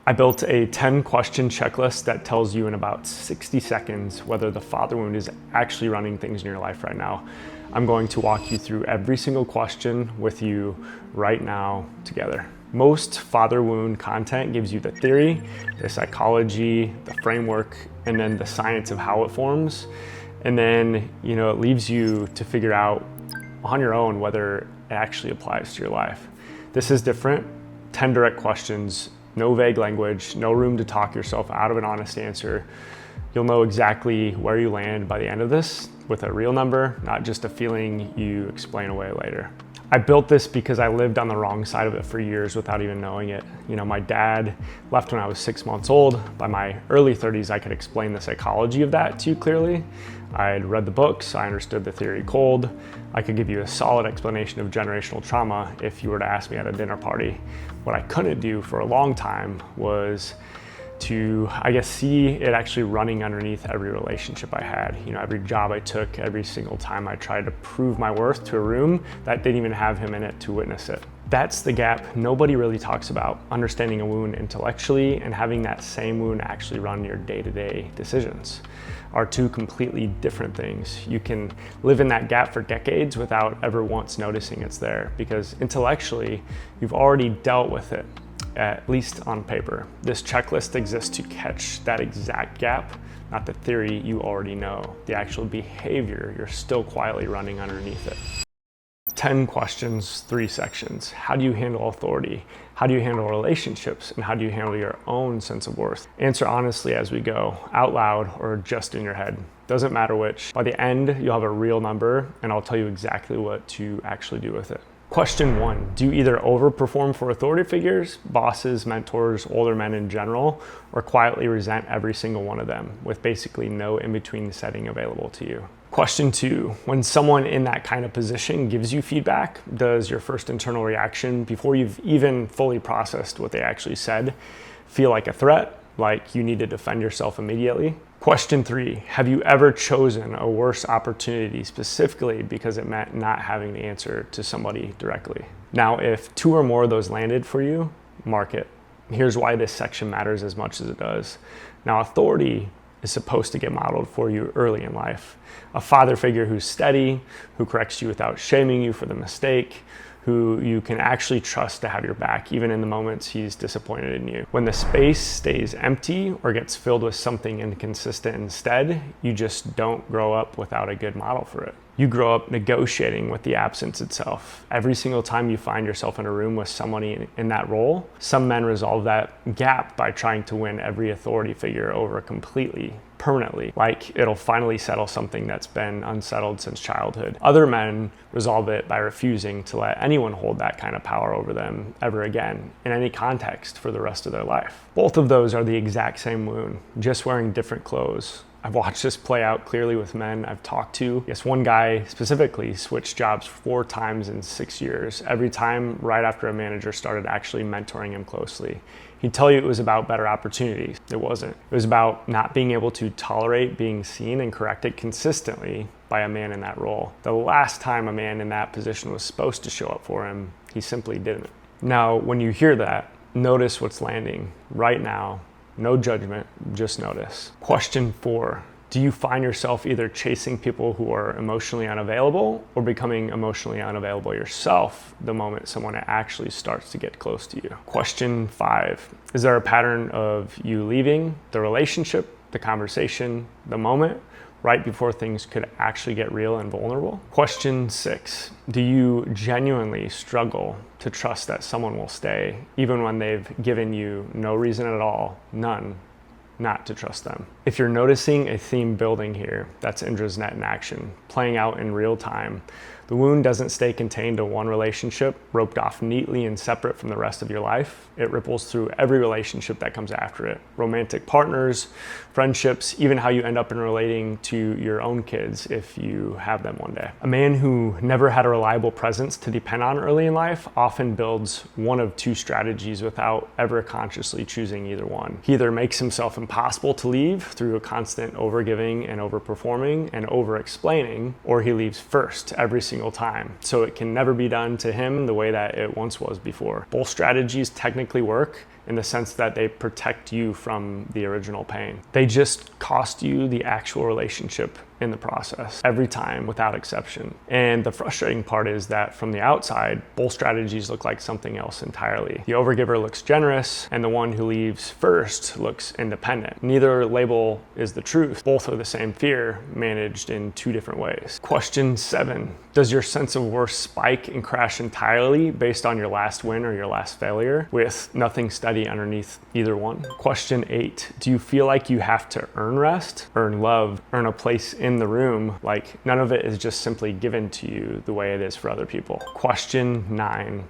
I built a 10-question checklist that tells you in about 60 seconds whether the father wound is actually running things in your life right now. I'm going to walk you through every single question with you right now together. Most father wound content gives you the theory, the psychology, the framework, and then the science of how it forms. And then, it leaves you to figure out on your own whether it actually applies to your life. This is different. 10 direct questions, no vague language, no room to talk yourself out of an honest answer. You'll know exactly where you land by the end of this with a real number, not just a feeling you explain away later. I built this because I lived on the wrong side of it for years without even knowing it. My dad left when I was 6 months old. By my early 30s, I could explain the psychology of that to you clearly. I'd read the books, I understood the theory cold. I could give you a solid explanation of generational trauma if you were to ask me at a dinner party. What I couldn't do for a long time was to, see it actually running underneath every relationship I had. Every job I took, every single time I tried to prove my worth to a room that didn't even have him in it to witness it. That's the gap nobody really talks about, understanding a wound intellectually and having that same wound actually run your day-to-day decisions are two completely different things. You can live in that gap for decades without ever once noticing it's there because intellectually, you've already dealt with it, at least on paper. This checklist exists to catch that exact gap, not the theory you already know, the actual behavior you're still quietly running underneath it. 10 questions, 3 sections. How do you handle authority? How do you handle relationships? And how do you handle your own sense of worth? Answer honestly as we go, out loud or just in your head. Doesn't matter which. By the end, you'll have a real number and I'll tell you exactly what to actually do with it. Question 1, do you either overperform for authority figures, bosses, mentors, older men in general, or quietly resent every single one of them with basically no in-between setting available to you? Question 2, when someone in that kind of position gives you feedback, does your first internal reaction before you've even fully processed what they actually said feel like a threat, like you need to defend yourself immediately? Question 3, have you ever chosen a worse opportunity specifically because it meant not having the answer to somebody directly? Now, if 2 or more of those landed for you, mark it. Here's why this section matters as much as it does. Now, authority is supposed to get modeled for you early in life. A father figure who's steady, who corrects you without shaming you for the mistake, who you can actually trust to have your back even in the moments he's disappointed in you. When the space stays empty or gets filled with something inconsistent instead, you just don't grow up without a good model for it. You grow up negotiating with the absence itself. Every single time you find yourself in a room with somebody in that role, some men resolve that gap by trying to win every authority figure over completely, permanently, like it'll finally settle something that's been unsettled since childhood. Other men resolve it by refusing to let anyone hold that kind of power over them ever again, in any context for the rest of their life. Both of those are the exact same wound, just wearing different clothes. I've watched this play out clearly with men I've talked to. Yes, one guy specifically switched jobs 4 times in 6 years, every time right after a manager started actually mentoring him closely. He'd tell you it was about better opportunities. It wasn't. It was about not being able to tolerate being seen and corrected consistently by a man in that role. The last time a man in that position was supposed to show up for him, he simply didn't. Now, when you hear that, notice what's landing right now. No judgment, just notice. Question 4, do you find yourself either chasing people who are emotionally unavailable or becoming emotionally unavailable yourself the moment someone actually starts to get close to you? Question 5, is there a pattern of you leaving the relationship, the conversation, the moment, right before things could actually get real and vulnerable? Question 6, do you genuinely struggle to trust that someone will stay even when they've given you no reason at all, none, not to trust them? If you're noticing a theme building here, that's Indra's net in action, playing out in real time. The wound doesn't stay contained to one relationship, roped off neatly and separate from the rest of your life. It ripples through every relationship that comes after it. Romantic partners, friendships, even how you end up in relating to your own kids if you have them one day. A man who never had a reliable presence to depend on early in life often builds one of 2 strategies without ever consciously choosing either one. He either makes himself impossible to leave through a constant overgiving and overperforming and over-explaining, or he leaves first every single time, so it can never be done to him the way that it once was before. Both strategies technically work in the sense that they protect you from the original pain. They just cost you the actual relationship in the process every time without exception. And the frustrating part is that from the outside, both strategies look like something else entirely. The overgiver looks generous and the one who leaves first looks independent. Neither label is the truth. Both are the same fear managed in two different ways. Question 7. Does your sense of worth spike and crash entirely based on your last win or your last failure with nothing steady underneath either one? Question 8. Do you feel like you have to earn rest, earn love, earn a place in the room? Like none of it is just simply given to you the way it is for other people. Question 9.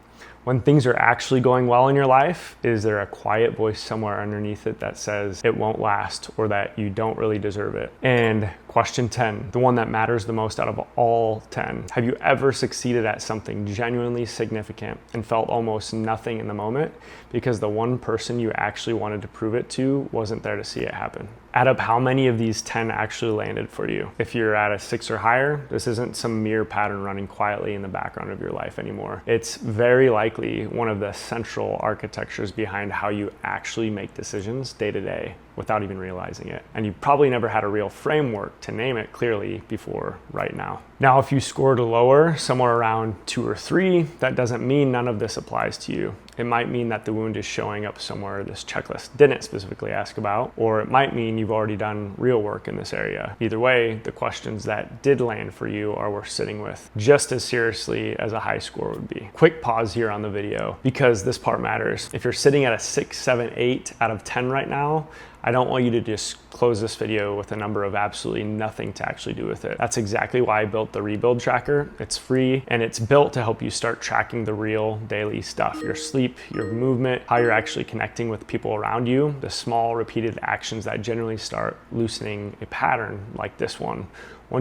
When things are actually going well in your life, is there a quiet voice somewhere underneath it that says it won't last or that you don't really deserve it? And question 10, the one that matters the most out of all 10. Have you ever succeeded at something genuinely significant and felt almost nothing in the moment because the one person you actually wanted to prove it to wasn't there to see it happen? Add up how many of these 10 actually landed for you. If you're at a 6 or higher, this isn't some mere pattern running quietly in the background of your life anymore. It's very likely one of the central architectures behind how you actually make decisions day to day without even realizing it. And you probably never had a real framework to name it clearly before right now. Now, if you scored lower, somewhere around 2 or 3, that doesn't mean none of this applies to you. It might mean that the wound is showing up somewhere this checklist didn't specifically ask about, or it might mean you've already done real work in this area. Either way, the questions that did land for you are worth sitting with just as seriously as a high score would be. Quick pause here on the video because this part matters. If you're sitting at a 6, 7, 8 out of 10 right now, I don't want you to just close this video with a number of absolutely nothing to actually do with it. That's exactly why I built the Rebuild Tracker. It's free and it's built to help you start tracking the real daily stuff, your sleep, your movement, how you're actually connecting with people around you, the small repeated actions that generally start loosening a pattern like this one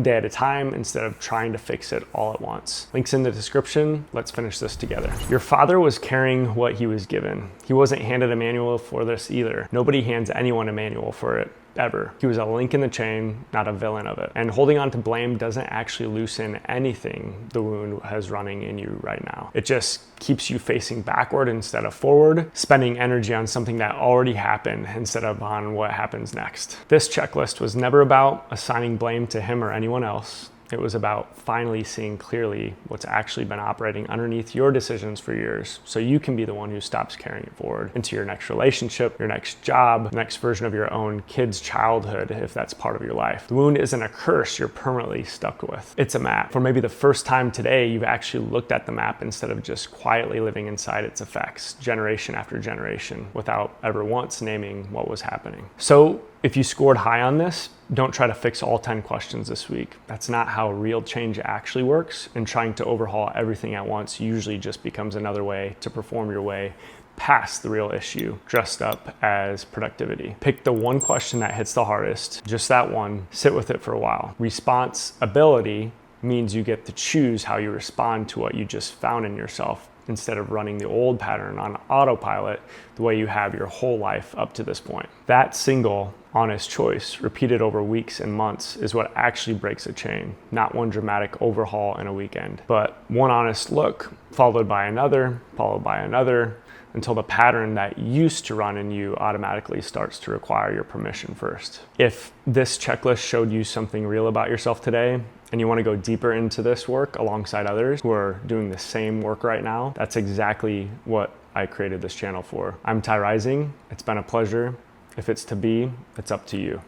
day at a time instead of trying to fix it all at once. Links in the description. Let's finish this together. Your father was carrying what he was given. He wasn't handed a manual for this either. Nobody hands anyone a manual for it. Ever. He was a link in the chain, not a villain of it. And holding on to blame doesn't actually loosen anything the wound has running in you right now. It just keeps you facing backward instead of forward, spending energy on something that already happened instead of on what happens next. This checklist was never about assigning blame to him or anyone else. It was about finally seeing clearly what's actually been operating underneath your decisions for years so you can be the one who stops carrying it forward into your next relationship, your next job, next version of your own kid's childhood if that's part of your life. The wound isn't a curse you're permanently stuck with. It's a map. For maybe the first time today, you've actually looked at the map instead of just quietly living inside its effects, generation after generation, without ever once naming what was happening. So if you scored high on this, don't try to fix all 10 questions this week. That's not how real change actually works, and trying to overhaul everything at once usually just becomes another way to perform your way past the real issue, dressed up as productivity. Pick the one question that hits the hardest, just that one, sit with it for a while. Responsibility means you get to choose how you respond to what you just found in yourself, instead of running the old pattern on autopilot the way you have your whole life up to this point. That single honest choice, repeated over weeks and months, is what actually breaks a chain, not one dramatic overhaul in a weekend, but one honest look, followed by another, until the pattern that used to run in you automatically starts to require your permission first. If this checklist showed you something real about yourself today, and you want to go deeper into this work alongside others who are doing the same work right now, that's exactly what I created this channel for. I'm Ty Rising. It's been a pleasure. If it's to be, it's up to you.